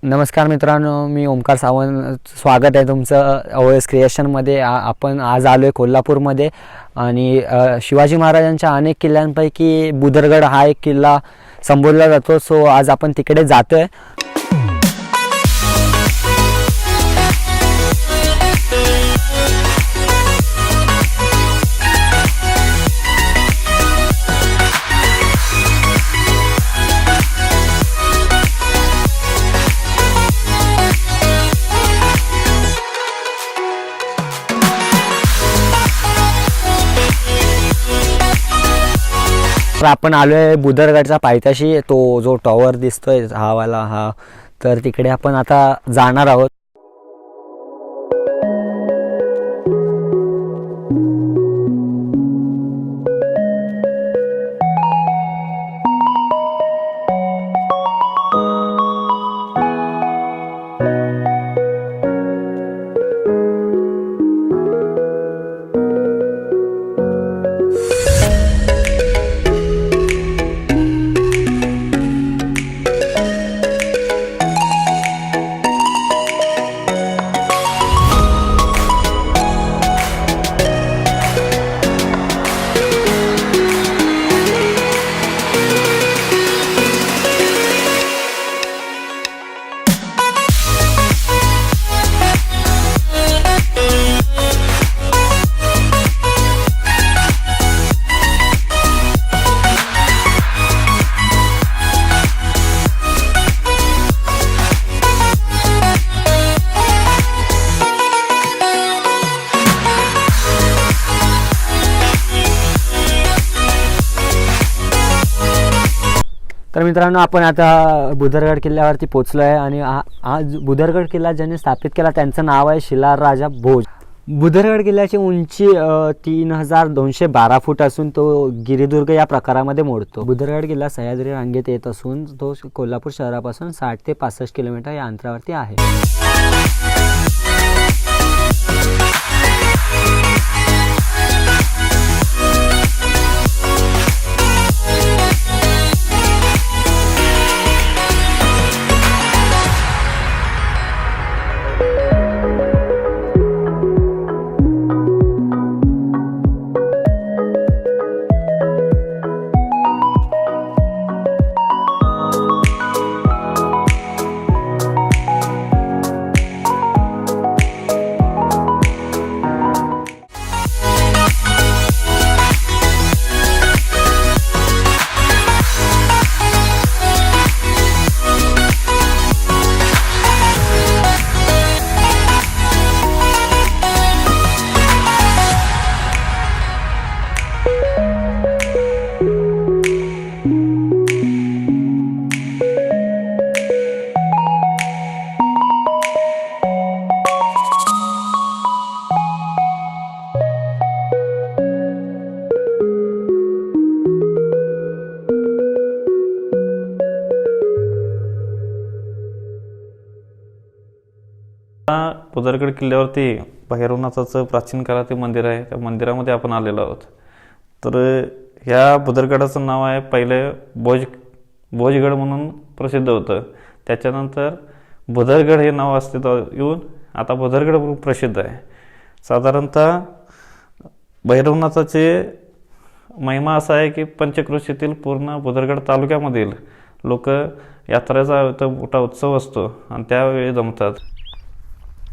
नमस्कार मित्रांनो, मी ओमकार सावंत. स्वागत आहे तुमचं ओएस क्रिएशनमध्ये. आपण आज आलो आहे कोल्हापूरमध्ये आणि शिवाजी महाराजांच्या अनेक किल्ल्यांपैकी बुदरगड हा एक किल्ला संबोधला जातो. सो आज आपण तिकडे जातो आहे. तर आपण आलो आहे बुदरगडच्या पायथ्याशी. तो जो टॉवर दिसतोय हा वाला, हा, तर तिकडे आपण आता जाणार आहोत. तर मित्रांनो, आपण आता बुदरगड किल्ल्यावरती पोचलो आहे आणि हा बुदरगड किल्ला ज्यांनी स्थापित केला त्यांचं नाव आहे शिलाहार राजा भोज. बुदरगड किल्ल्याची उंची 3212 फूट असून तो गिरिदुर्ग या प्रकारामध्ये मोडतो. बुदरगड किल्ला सह्याद्री रांगेत येत असून तो कोल्हापूर शहरापासून 60 ते 65 किलोमीटर या अंतरावरती आहे. बुदरगड किल्ल्यावरती भैरवनाथाचं प्राचीन काळातील मंदिर आहे. त्या मंदिरामध्ये आपण आलेलो आहोत. तर ह्या बुदरगडाचं नाव आहे पहिले भोजगड म्हणून प्रसिद्ध होतं. त्याच्यानंतर बुदरगड हे नाव अस्तित्वात येऊन आता बुदरगड म्हणून प्रसिद्ध आहे. साधारणतः भैरवनाथाचे महिमा असा आहे की पंचक्रोशीतील पूर्ण बुदरगड तालुक्यामधील लोक यात्रेचा इथं मोठा उत्सव असतो आणि त्यावेळी जमतात.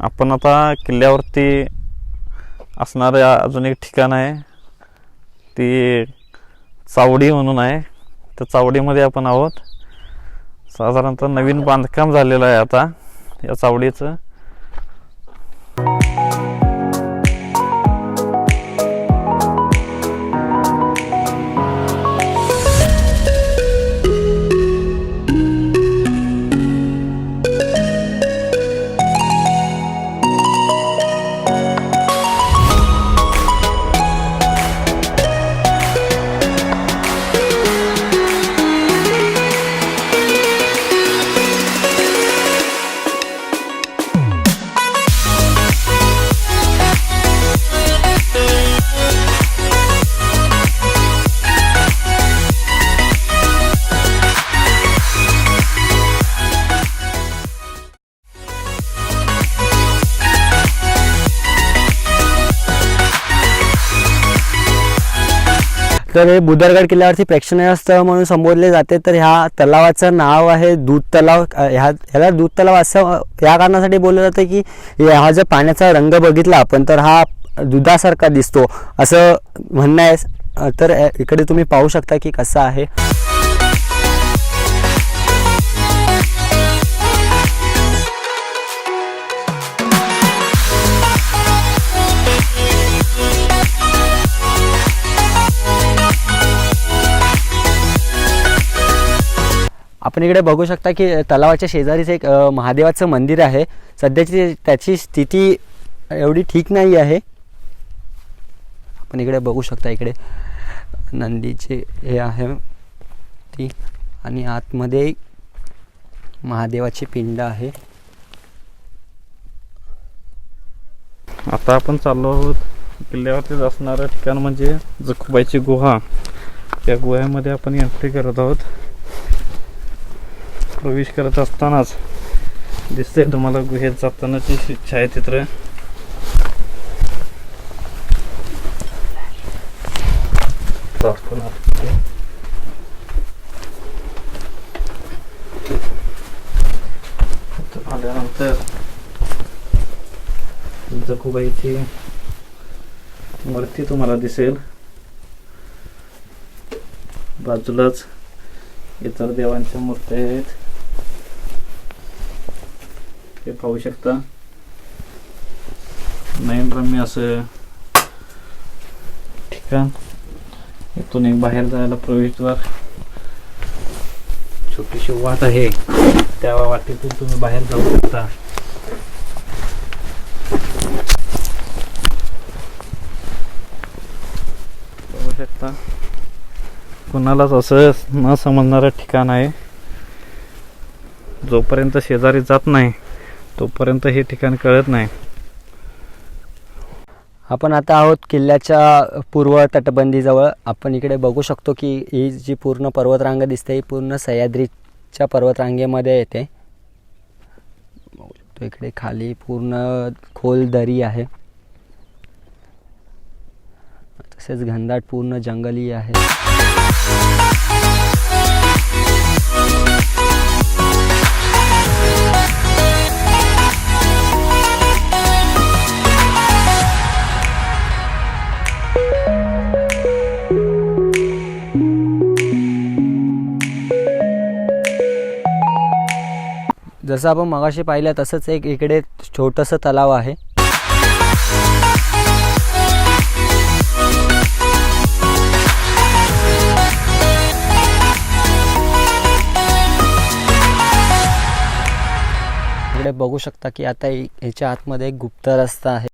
आपण आता किल्ल्यावरती असणारे अजून एक ठिकाण आहे, ती चावडी म्हणून आहे. त्या चावडीमध्ये आपण आहोत. साधारणतः नवीन बांधकाम झालेलं आहे आता या चावडीचं. तर हे बुदरगड किल्ल्यावरती प्रेक्षणीय स्थळ म्हणून संबोधले जाते. तर ह्या तलावाचं नाव आहे दूध तलाव. ह्याला दूध तलाव असं या कारणासाठी बोललं जातं की हा जर पाण्याचा रंग बघितला आपण तर हा दुधासारखा दिसतो असं म्हणणं आहे. तर इकडे तुम्ही पाहू शकता की कसं आहे. आपण इकडे बघू शकता की तलावाच्या शेजारीच एक महादेवाचं मंदिर आहे. सध्याची त्याची स्थिती एवढी ठीक नाही आहे. आपण इकडे बघू शकता, इकडे नंदीचे हे आहे ती, आणि आतमध्ये महादेवाची पिंड आहे. आता आपण चाललो आहोत किल्ल्यावरतीच असणारं ठिकाण म्हणजे जखुबाईची गुहा. त्या गुह्यामध्ये आपण एंट्री करत आहोत. प्रवेश करत असतानाच दिसते तुम्हाला गुहेत जातानाची छायाचित्र. आल्यानंतर जखुबाईची मूर्ती तुम्हाला दिसेल. बाजूलाच इतर देवांच्या मूर्त्या आहेत, ते पाहू शकता. नयनरम्य असं ठिकाण. इथून एक बाहेर जायला प्रवेशद्वार, छोटीशी वाट आहे. त्या वाटेतून तुम्ही बाहेर जाऊ शकता. पाहू शकता कुणालाच असं न समजणारं ठिकाण आहे. जोपर्यंत शेजारी जात नाही तोपर्यंत हे ठिकाण कळत नाही. आपण आता आहोत किल्ल्याच्या पूर्व तटबंदीजवळ. आपण इकडे बघू शकतो की ही जी पूर्ण पर्वतरांग दिसते ही पूर्ण सह्याद्रीच्या पर्वतरांगेमध्ये येते. तो इकडे खाली पूर्ण खोल दरी आहे, तसेच घनदाट पूर्ण जंगली आहे. जसं आपण मगाशी पाहिलं तसंच एक इकडे छोटंसं तलाव आहे. इकडे बघू शकता की आता ह्याच्या आतमध्ये एक गुप्त रस्ता आहे.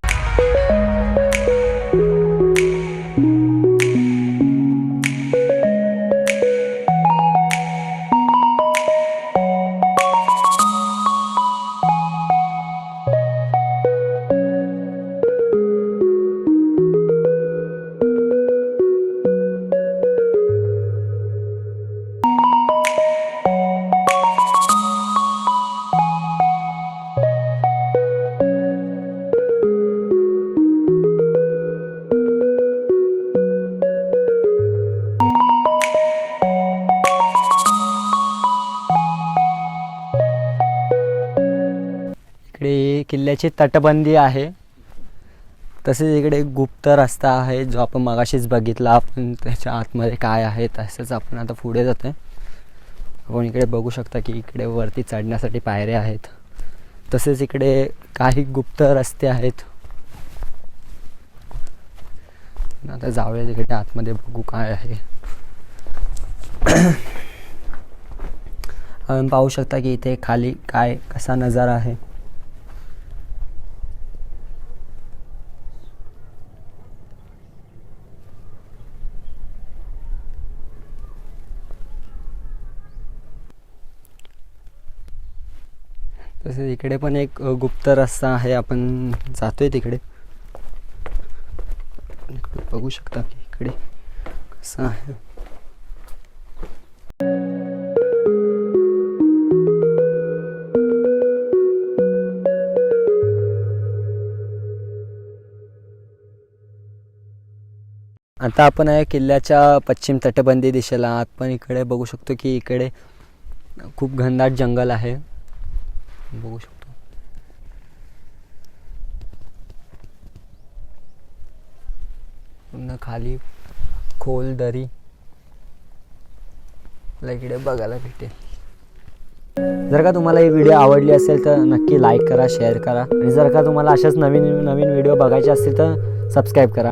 इकडे किल्ल्याची तटबंदी आहे, तसेच इकडे गुप्त रस्ता आहे जो आपण मगाशीच बघितला. आपण त्याच्या आतमध्ये काय आहे तसंच आपण आता पुढे जातोय. आपण इकडे बघू शकता की इकडे वरती चढण्यासाठी पायऱ्या आहेत, तसेच इकडे काही गुप्त रस्ते आहेत. आता जाऊया तिकडे आतमध्ये बघू काय आहे. आपण पाहू शकता की इथे खाली काय कसा नजारा आहे. तसेच इकडे पण एक गुप्त रस्ता आहे, आपण जातोय तिकडे. बघू शकता की इकडे कसं आहे. आता आपण आहे किल्ल्याच्या पश्चिम तटबंदी दिशेला. आपण इकडे बघू शकतो की इकडे खूप घनदाट जंगल आहे, बघू शकतो. पुन्हा खाली खोल दरी इकडे बघायला भेटेल. जर का तुम्हाला ही व्हिडिओ आवडली असेल तर नक्की लाईक करा, शेअर करा आणि जर का तुम्हाला अशाच नवीन नवीन व्हिडिओ बघायचे असतील तर सबस्क्राईब करा.